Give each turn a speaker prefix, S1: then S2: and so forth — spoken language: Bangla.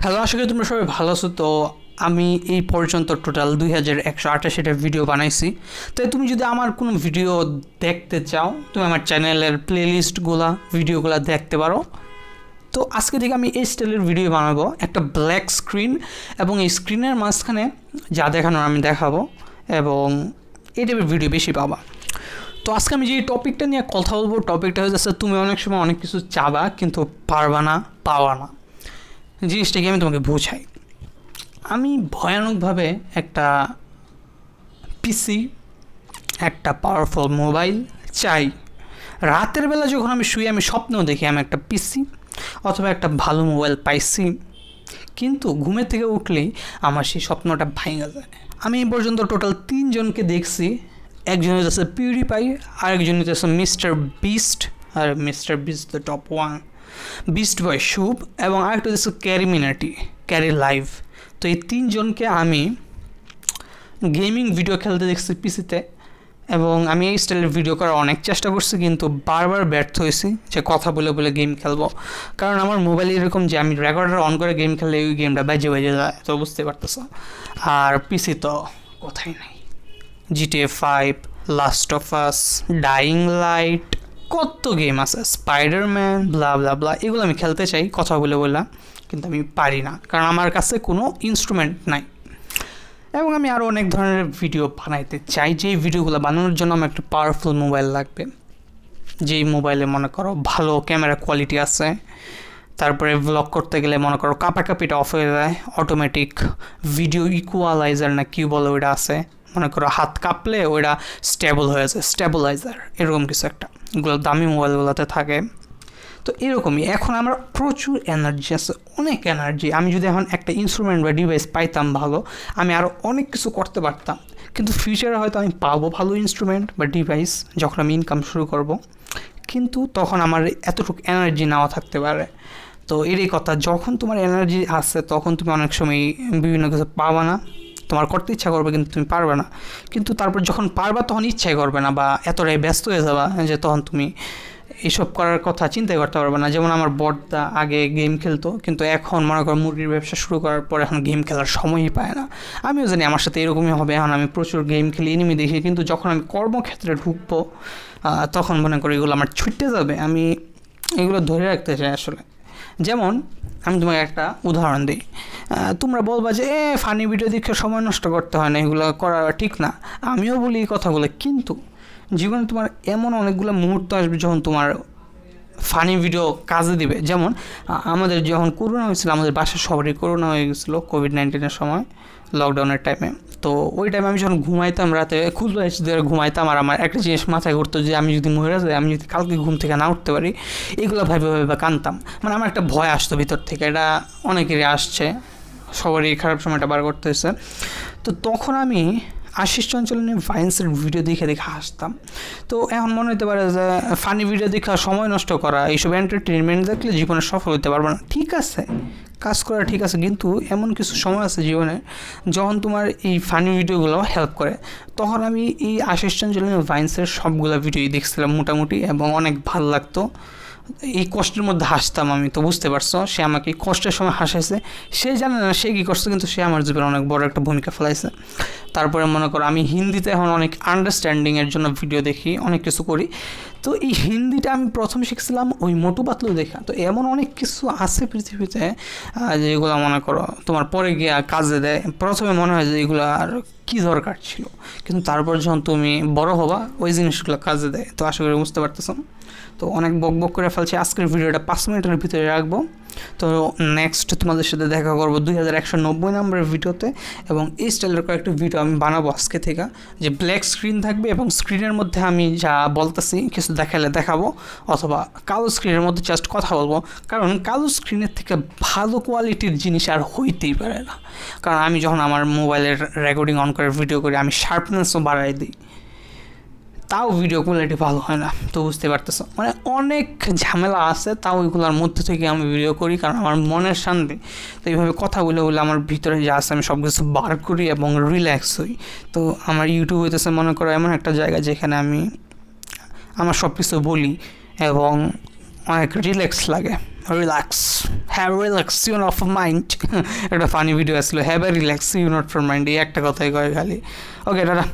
S1: হ্যালো, আশা করি তোমরা সবাই ভালো আছো। তো আমি এই পর্যন্ত টোটাল 2188টা ভিডিও বানাইছি। তাই তুমি যদি আমার কোনো ভিডিও দেখতে চাও, তুমি আমার চ্যানেলের প্লেলিস্টগুলা ভিডিওগুলো দেখতে পারো। তো আজকে থেকে আমি এই স্টাইলের ভিডিও বানাবো, একটা ব্ল্যাক স্ক্রিন এবং এই স্ক্রিনের মাঝখানে যা দেখানোর আমি দেখাবো, এবং এই টাইপের ভিডিও বেশি পাবা। তো আজকে আমি যে টপিকটা নিয়ে কথা বলবো, টপিকটা হয়ে যাচ্ছে তুমি অনেক সময় অনেক কিছু চাবা কিন্তু পারবা না, পাওয়া না। জিনিসটাকে আমি তোমাকে বোঝাই। আমি ভয়ানকভাবে একটা পিসি, একটা পাওয়ারফুল মোবাইল চাই। রাতের বেলা যখন আমি শুই আমি স্বপ্নও দেখি আমি একটা পিসি অথবা একটা ভালো মোবাইল পাইছি, কিন্তু ঘুমের থেকে উঠলেই আমার সেই স্বপ্নটা ভাঙা যায়। আমি এই পর্যন্ত টোটাল 3 জনকে দেখছি। একজন হচ্ছে পিউরিপাই, আরেকজন হচ্ছে মিস্টার বিস্ট, আর mister Beast the top 1, Beast boy Shubh, এবং আরেকটা হচ্ছে ক্যারি মিনাটি, ক্যারি লাইভ। তো এই 3 জনকে আমি গেমিং ভিডিও খেলতে দেখছি পিসিতে, এবং আমি এই স্টাইলের ভিডিও করার অনেক চেষ্টা করছি কিন্তু বারবার ব্যর্থ হয়েছি যে কথা বলে বলে গেম খেলবো। কারণ আমার মোবাইল এরকম যে আমি রেকর্ডার অন করে গেম খেললে ওই গেমটা বাজে বাজে যায়, তো বুঝতে পারতেছো। আর পিসি তো কথাই নাই, GTA 5, Last of Us, Dying Light, কত গেম আছে, স্পাইডারম্যান, ব্লা ব্লা ব্লা, এগুলো আমি খেলতে চাই কথা বলে বললাম, কিন্তু আমি পারি না কারণ আমার কাছে কোনো ইনস্ট্রুমেন্ট নাই। এবং আমি আরও অনেক ধরনের ভিডিও বানাইতে চাই, যেই ভিডিওগুলো বানানোর জন্য আমার একটা পাওয়ারফুল মোবাইল লাগবে, যেই মোবাইলে মনে করো ভালো ক্যামেরা কোয়ালিটি আছে। তারপরে ব্লগ করতে গেলে মনে করো কাপাকাপিটা অফ হয়ে যায়, অটোমেটিক ভিডিও ইকুয়ালাইজার না কি বলে ওইটা আছে, মনে করো হাত কাঁপলে ওইটা স্টেবল হয়ে যায়, স্টেবলাইজার এরকম কিছু একটা, এগুলো দামি মোবাইলগুলোতে থাকে। তো এরকমই এখন আমার প্রচুর এনার্জি আছে, অনেক এনার্জি। আমি যদি এখন একটা ইনস্ট্রুমেন্ট বা ডিভাইস পাইতাম ভালো, আমি আরও অনেক কিছু করতে পারতাম। কিন্তু ফিউচারে হয়তো আমি পাবো ভালো ইনস্ট্রুমেন্ট বা ডিভাইস যখন আমি ইনকাম শুরু করব, কিন্তু তখন আমার এতটুকু এনার্জি নাও থাকতে পারে। তো এরই কথা, যখন তোমার এনার্জি আছে তখন তুমি অনেক সময় বিভিন্ন কিছু পাবা না, তোমার করতে ইচ্ছা করবে কিন্তু তুমি পারবে না। কিন্তু তারপর যখন পারবা তখন ইচ্ছাই করবে না, বা এতটাই ব্যস্ত হয়ে যাবা যে তখন তুমি এইসব করার কথা চিন্তাই করতে পারবে না। যেমন আমার বড়দা আগে গেম খেলতো, কিন্তু এখন মনে করো মুরগির ব্যবসা শুরু করার পর এখন গেম খেলার সময়ই পায় না। আমিও জানি আমার সাথে এরকমই হবে, এখন আমি প্রচুর গেম খেলি, এনিমি দেখি, কিন্তু যখন আমি কর্মক্ষেত্রে ঢুকবো তখন মনে করি এগুলো আমার ছুটতে যাবে, আমি এগুলো ধরে রাখতে চাই আসলে। যেমন আমি তোমাকে একটা উদাহরণ দিই, তোমরা বলবা যে ফানি ভিডিও দেখে সময় নষ্ট করতে হয় না, এগুলো করা ঠিক না। আমিও বলি এই কথাগুলো, কিন্তু জীবনে তোমার এমন অনেকগুলো মুহূর্ত আসবে যখন তোমার ফানি ভিডিও কাজে দিবে। যেমন আমাদের যখন করোনা হয়েছিল, আমাদের বাসায় সবারই করোনা হয়ে গেছিলো কোভিড-19 সময়, লকডাউনের টাইমে। তো ওই টাইমে আমি যখন ঘুমাইতাম রাতে খুলবা এসে ধরে ঘুমাইতাম, আর আমার একটা জিনিস মাথায় ঘুরতো যে আমি যদি মরে যাই, আমি যদি কালকে ঘুম থেকে না উঠতে পারি, এগুলো ভাবে ভাবে কাঁদতাম। মানে আমার একটা ভয় আসতো ভিতর থেকে, এটা অনেকেরই আসছে, সবারই খারাপ সময়টা বার করতে হয়েছে। তো তখন আমি আশিস চঞ্চল নিয়ে ভাইন্সের ভিডিও দেখে দেখে হাসতাম। তো এখন মনে হতে পারে যে ফানি ভিডিও দেখা সময় নষ্ট করা, এইসব এন্টারটেনমেন্ট দেখলে জীবনে সফল হতে পারবে না। ঠিক আছে, কাজ করা ঠিক আছে, কিন্তু এমন কিছু সময় আছে জীবনে যখন তোমার এই ফানি ভিডিওগুলো হেল্প করে। তখন আমি এই আশিস চঞ্চল নিয়ে ভাইন্সের সবগুলো ভিডিওই দেখছিলাম মোটামুটি, এবং অনেক ভালো লাগতো। এই কষ্টের মধ্যে হাসতাম আমি, তো বুঝতে পারছো সে আমাকে কষ্টের সময় হাসাইছে। সে জানে না সে কী করছে, কিন্তু সে আমার জীবনে অনেক বড় একটা ভূমিকা ফেলাইছে। তারপরে মনে করো আমি হিন্দিতে এখন অনেক আন্ডারস্ট্যান্ডিংয়ের জন্য ভিডিও দেখি, অনেক কিছু করি। তো এই হিন্দিটা আমি প্রথম শিখছিলাম ওই মোটু পাতলু দেখা। তো এমন অনেক কিছু আছে পৃথিবীতে যেগুলো মনে করো তোমার পরে গিয়ে কাজে দেয়। প্রথমে মনে হয় যে এগুলো আর কী দরকার ছিল, কিন্তু তারপর যখন তুমি বড় হবা ওই জিনিসগুলো কাজে দেয়। তো আশা করি বুঝতে পারতেছো। তো অনেক বক বক করে ফেলছি, আজকের ভিডিওটা 5 মিনিটের ভিতরে রাখবো। তো নেক্সট তোমাদের সাথে দেখা করবো 2190 নম্বরের ভিডিওতে, এবং এই স্টাইলের কয়েকটা ভিডিও আমি বানাবো আজকে থেকে, যে ব্ল্যাক স্ক্রিন থাকবে এবং স্ক্রিনের মধ্যে আমি যা বলতেছি কিছু দেখালে দেখাবো, অথবা কালো স্ক্রিনের মধ্যে জাস্ট কথা বলবো। কারণ কালো স্ক্রিনের থেকে ভালো কোয়ালিটির জিনিস আর হইতেই পারে না। কারণ আমি যখন আমার মোবাইলের রেকর্ডিং অন করে ভিডিও করি, আমি শার্পনেসও বাড়াই দিই, তাও ভিডিও কোয়ালিটি ভালো হয় না। তো বুঝতে পারতেছো, মানে অনেক ঝামেলা আছে, তাও ওইগুলোর মধ্যে থেকে আমি ভিডিও করি কারণ আমার মনের শান্তি। তো এইভাবে কথা বলে বলে আমার ভিতরে যা আছে আমি সব কিছু বার করি এবং রিল্যাক্স হই। তো আমার ইউটিউব হইতেছে মনে করো এমন একটা জায়গা যেখানে আমি আমার সব কিছু বলি এবং অনেক রিল্যাক্স লাগে, relax, have relax you not for mind. একটা ফানি ভিডিও আসলো, have a relax you not for mind, এই একটা কথাই কয় খালি। ওকে দাদা।